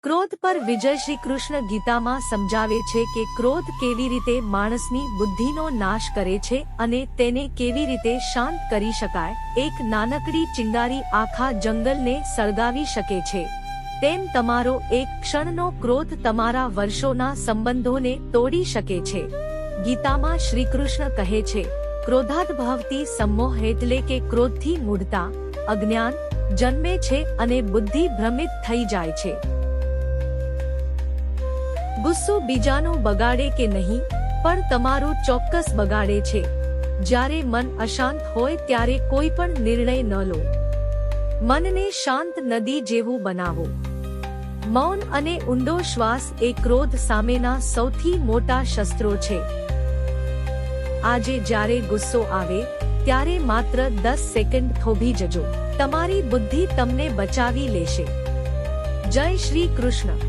ક્રોધ પર વિજય. શ્રી કૃષ્ણ ગીતામાં સમજાવે છે કે ક્રોધ કેવી રીતે માણસની બુદ્ધિનો નાશ કરે છે અને તેને કેવી રીતે શાંત કરી શકાય. એક નાનકડી ચિંગારી આખા જંગલને સળગાવી શકે છે, તેમ તમારો એક ક્ષણનો ક્રોધ તમારા વર્ષોના સંબંધોને તોડી શકે છે. ગીતામાં શ્રી કૃષ્ણ કહે છે, ક્રોધાદભવતી સમ્મોહ એટલે કે ક્રોધથી મૂઢતા, અજ્ઞાન જન્મે છે અને બુદ્ધિ ભ્રમિત થઈ જાય છે. ગુસ્સો બીજાનો બગાડે કે નહીં, પણ તમારું ચોક્કસ બગાડે છે. જ્યારે મન અશાંત હોય ત્યારે કોઈ પણ નિર્ણય ન લો. મનને શાંત નદી જેવું બનાવો. મૌન અને ઊંડો શ્વાસ એ ક્રોધ સામેના સૌથી મોટા શસ્ત્રો છે. આજે જ્યારે ગુસ્સો આવે ત્યારે માત્ર 10 સેકન્ડ થોભી જજો. તમારી બુદ્ધિ તમને બચાવી લેશે. જય શ્રી કૃષ્ણ.